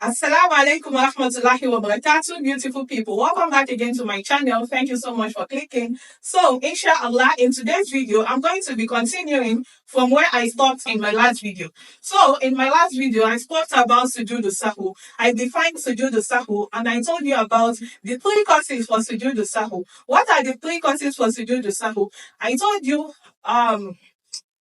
Assalamu alaikum wa rahmatullahi wa barakatuh, beautiful people. Welcome back again to my channel. Thank you so much for clicking. So, inshallah, in today's video, I'm going to be continuing from where I stopped in my last video. So, in my last video, I spoke about SUJUD AS-SAHW. I defined SUJUD AS-SAHW and I told you about the three causes for SUJUD AS-SAHW. What are the three causes for SUJUD AS-SAHW? I told you,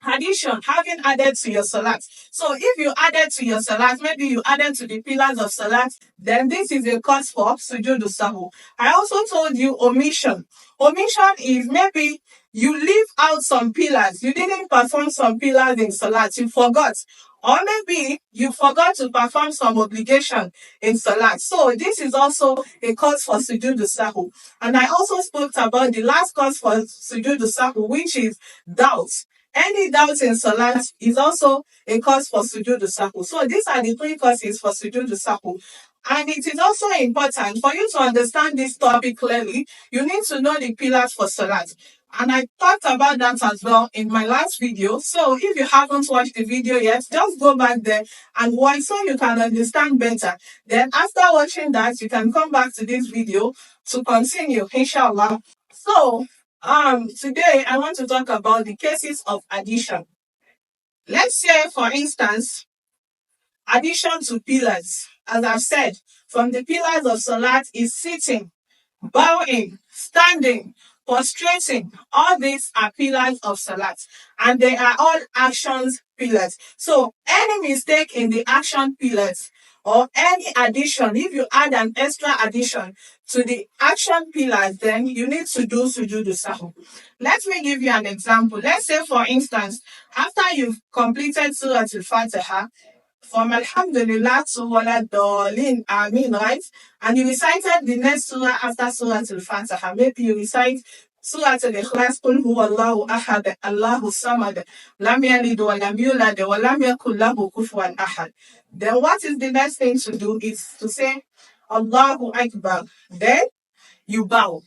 addition, having added to your salat. So if you added to your salat, maybe you added to the pillars of salat, then this is a cause for sujood as-sahw. I also told you omission. Omission is maybe you leave out some pillars. You didn't perform some pillars in salat. You forgot. Or maybe you forgot to perform some obligation in salat. So this is also a cause for sujood as-sahw. And I also spoke about the last cause for sujood as-sahw, which is doubt. Any doubt in salat is also a cause for sujood as-sahw. So these are the three causes for sujood as-sahw. And it is also important for you to understand this topic clearly. You need to know the pillars for salat. And I talked about that as well in my last video. So if you haven't watched the video yet, just go back there and watch so you can understand better. Then after watching that, you can come back to this video to continue, inshallah. So, today I want to talk about the cases of addition. Let's say, for instance, addition to pillars. As I've said, from the pillars of salat is sitting, bowing, standing, prostrating. All these are pillars of salat, and they are all actions pillars. So any mistake in the action pillars or any addition, if you add an extra addition to the action pillars, then you need to do sujood as-sahw. Let me give you an example. Let's say, for instance, after you've completed Surah Al-Fatiha, from Alhamdulillah to Wala Dolin Amin, right? And you recited the next surah after Surah Al-Fatiha. Maybe you recite Surah Al-Ikhlas, Qul huwa Allahu ahad, Allahu samad, lam yalid wa lam yulad wa lam yakul lahu kufuwan ahad. Then what is the next thing to do is to say Allahu Akbar. Then you bow.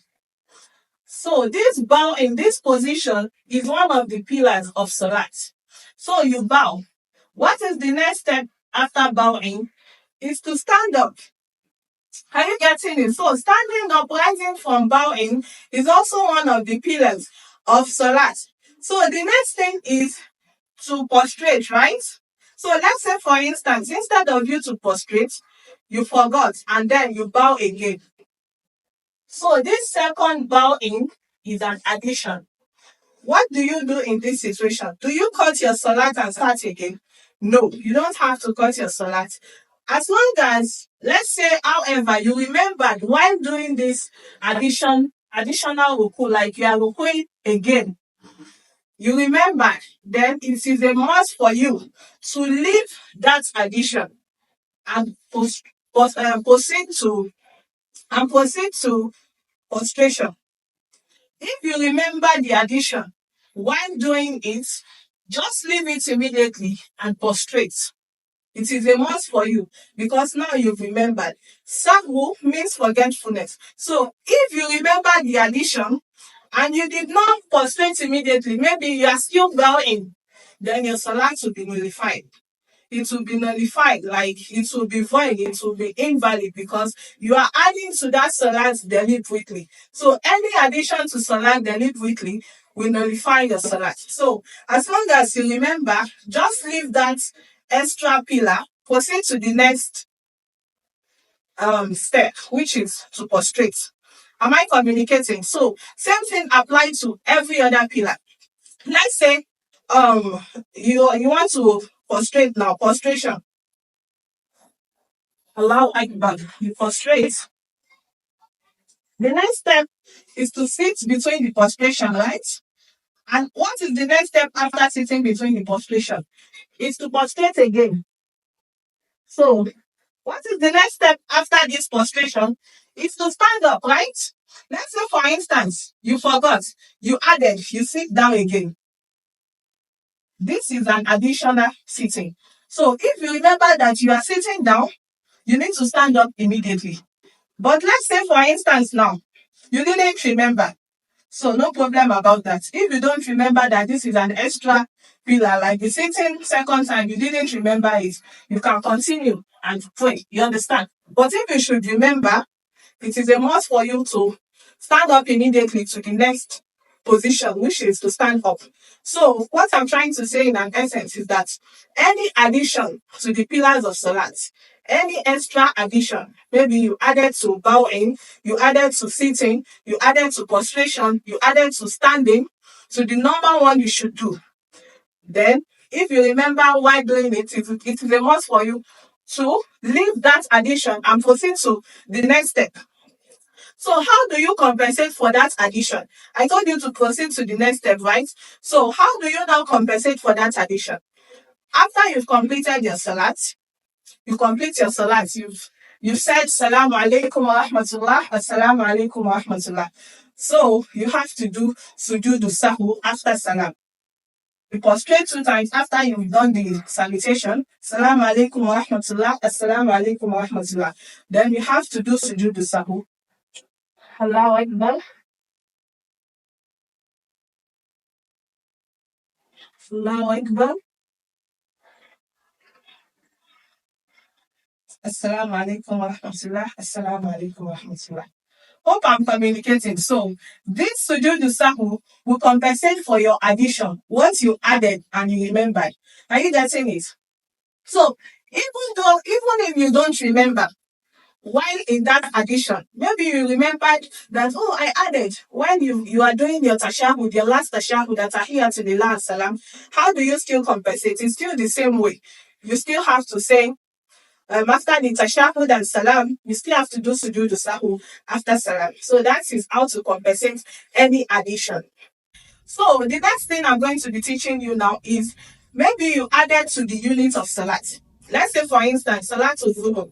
So this bow in this position is one of the pillars of salat. So you bow. What is the next step after bowing? Is to stand up. Are you getting it? So standing up, rising from bowing, is also one of the pillars of salat. So the next thing is to prostrate, right? So let's say, for instance, instead of you to prostrate, you forgot and then you bow again. So this second bowing is an addition. What do you do in this situation? Do you cut your salat and start again? No, you don't have to cut your salat. As long as, let's say, however, you remembered while doing this additional ruku, like you are rukuing again, you remember, then it is a must for you to leave that addition and proceed to prostration. If you remember the addition while doing it, just leave it immediately and prostrate. It is a must for you because now you've remembered. Sahwu means forgetfulness. So if you remember the addition and you did not prostrate immediately, maybe you are still bowing, then your salat will be nullified. It will be nullified, like it will be void, it will be invalid because you are adding to that salat deliberately. So any addition to salat deliberately will nullify your salat. So as long as you remember, just leave that extra pillar, proceed to the next step, which is to prostrate. Am I communicating? So same thing applies to every other pillar. Let's say you want to prostrate now, prostration. Allahu Akbar, you prostrate. The next step is to sit between the prostration, right? And what is the next step after sitting between the prostration? Is to prostrate again. So what is the next step after this prostration? Is to stand up, right? Let's say, for instance, you forgot, you added, you sit down again. This is an additional sitting. So if you remember that you are sitting down, you need to stand up immediately. But let's say, for instance, now, you didn't remember. So no problem about that. If you don't remember that this is an extra pillar, like the sitting second time, you didn't remember it, you can continue and pray. You understand? But if you should remember, it is a must for you to stand up immediately to the next position, which is to stand up. So what I'm trying to say in an essence is that any addition to the pillars of Salat, any extra addition, maybe you added to bowing, you added to sitting, you added to prostration, you added to standing, to the normal one you should do. Then, if you remember why doing it is a must for you to leave that addition and proceed to the next step. So how do you compensate for that addition? I told you to proceed to the next step, right? So how do you now compensate for that addition? After you've completed your salat, you complete your salat, you've said Salaam alaikum wa rahmatullah, Assalamu alaikum wa rahmatullah. So you have to do SUJUD AS-SAHW after salam. You prostrate 2 times after you've done the salutation. Salaam alaikum wa rahmatullah, Assalamu alaikum wa rahmatullah. Then you have to do SUJUD AS-SAHW. Allahu Akbar. Allahu Akbar. Assalamu alaikum wa rahmatullah. Assalamu alaikum wa rahmatullah. Hope I'm communicating. So this SUJUD AS-SAHW will compensate for your addition, what you added and you remembered. Are you getting it? So even if you don't remember, while in that addition, maybe you remembered that, oh, I added, when you are doing your tashahud, your last tashahud, that tahiyatulillah salam, how do you still compensate? It's still the same way. You still have to say, after the tashahud and salam, you still have to do SUJUD AS-SAHW after salam. So that is how to compensate any addition. So the next thing I'm going to be teaching you now is maybe you added to the unit of salat. Let's say, for instance, Salatul Zuhur,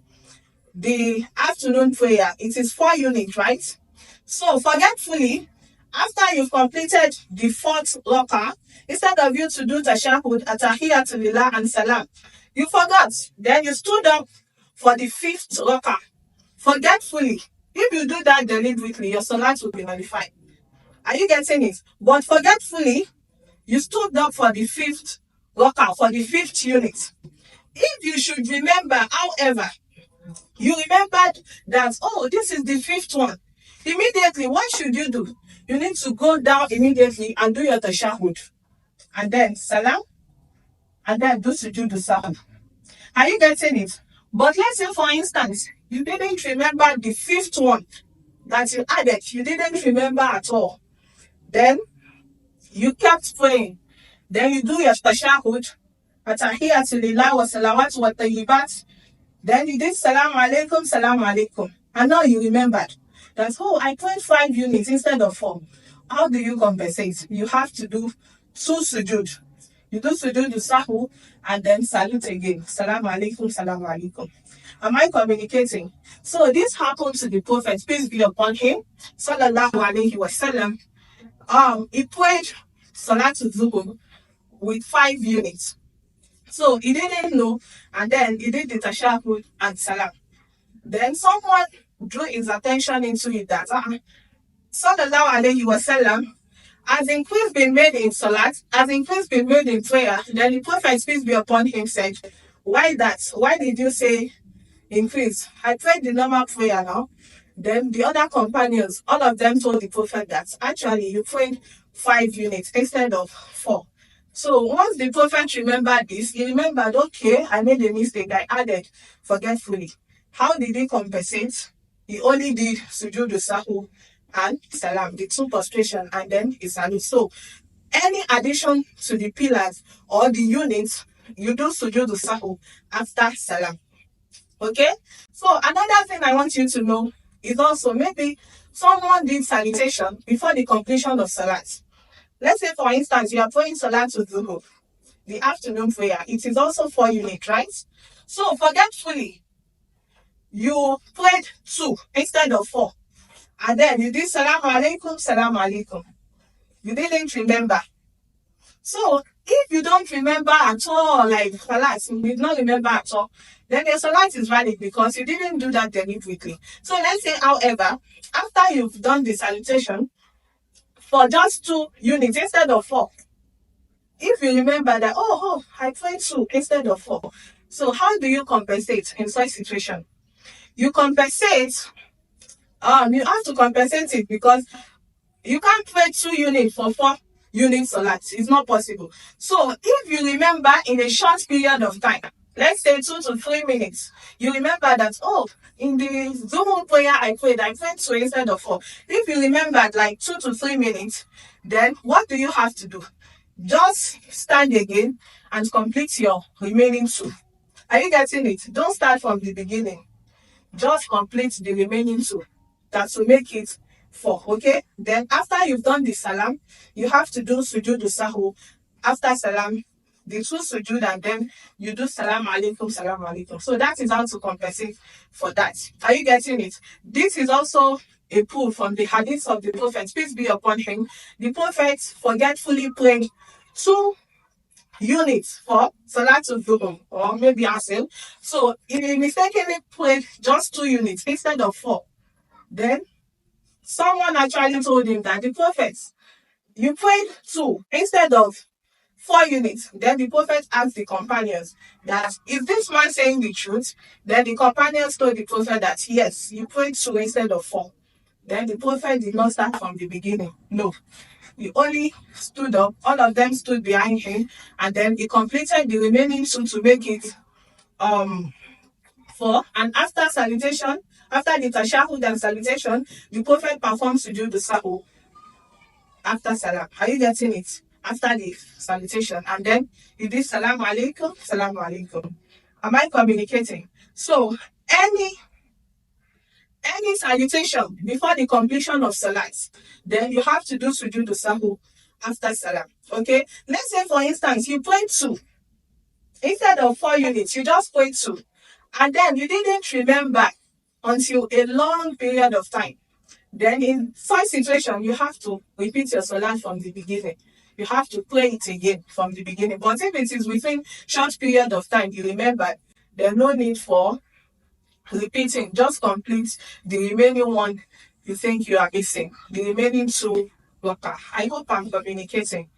the afternoon prayer, it is 4 units, right? So forgetfully, after you've completed the 4th rakah, instead of you to do tashahud, atahiyatulillah and salam, you forgot. Then you stood up for the 5th rakah, forgetfully. If you do that deliberately, your salat will be nullified. Are you getting it? But forgetfully, you stood up for the 5th rakah, for the 5th unit. If you should remember, however, you remembered that, oh, this is the 5th one, immediately, what should you do? You need to go down immediately and do your tashahud. And then salam. And then do SUJUD AS-SAHW. Are you getting it? But let's say, for instance, you didn't remember the 5th one that you added. You didn't remember at all. Then you kept praying. Then you do your tashahud. Atahiyatulillah wa salawat wa tayyibat. Then you did salam alaikum, salam alaikum. And now you remembered that, oh, I prayed 5 units instead of 4. How do you compensate? You have to do 2 sujud. You do SUJUD AS-SAHW and then salute again. Salam alaikum, salam alaikum. Am I communicating? So this happened to the Prophet, peace be upon him, sallallahu alaihi wasallam. He prayed Salatul Zuhur with 5 units. So he didn't know, and then he did the tashahud and salam. Then someone drew his attention into it that sallallahu alaihi wasallam, as increase been made in salat, as increase been made in prayer. Then the Prophet, peace be upon him, said, why that? Why did you say increase? I prayed the normal prayer now. Then the other companions, all of them told the Prophet that actually you prayed 5 units instead of 4. So once the Prophet remembered this, he remembered, okay, I made a mistake, I added forgetfully. How did he compensate? He only did SUJUD AS-SAHW and salam, the 2 prostration, and then his salute. So any addition to the pillars or the units, you do SUJUD AS-SAHW after salam. Okay? So another thing I want you to know is also, maybe someone did salutation before the completion of salat. Let's say, for instance, you are praying Salatul Zuhur, the afternoon prayer. It is also 4 units, right? So forgetfully, you prayed 2 instead of 4. And then you did salam alaikum, salam alaikum. You didn't remember. So if you don't remember at all, like salat, you did not remember at all, then your salat is valid because you didn't do that deliberately. So let's say, however, after you've done the salutation, for just 2 units instead of 4. If you remember that, I prayed 2 instead of 4. So how do you compensate in such situation? You compensate, you have to compensate it because you can't pray 2 units for 4 units salat. It's not possible. So if you remember in a short period of time, let's say 2 to 3 minutes, you remember that, in the Zuhur prayer I prayed 2 instead of 4. If you remembered like 2 to 3 minutes, then what do you have to do? Just stand again and complete your remaining 2. Are you getting it? Don't start from the beginning. Just complete the remaining 2. That will make it 4, okay? Then after you've done the salam, you have to do SUJUD AS-SAHW. After salam, the 2 sujud, and then you do salam alaikum, salam alaikum. So that is how to compensate for that. Are you getting it? This is also a pull from the hadith of the Prophet, peace be upon him. The Prophet forgetfully prayed 2 units for Salatul Dhuhr or maybe Asr. So he mistakenly prayed just 2 units instead of 4. Then someone actually told him that the Prophet, you prayed 2 instead of 4 units. Then the Prophet asked the companions that, is this man saying the truth? Then the companions told the Prophet that yes, you prayed 2 instead of 4. Then the Prophet did not start from the beginning. No. He only stood up, all of them stood behind him, and then he completed the remaining 2 to make it 4. And after salutation, after the tashahud and salutation, the Prophet performed sujood as-sahw after salam. Are you getting it? After the salutation, and then he did salam alaikum, salam alaikum. Am I communicating? So any salutation before the completion of salat, then you have to do sujood as-sahw after salam. Okay, let's say for instance you prayed 2 instead of 4 units, you just prayed 2, and then you didn't remember until a long period of time. Then in such situation, you have to repeat your salat from the beginning. You have to play it again from the beginning. But if it is within short period of time, you remember, there's no need for repeating. Just complete the remaining 1 you think you are missing. The remaining 2 rakah. I hope I'm communicating.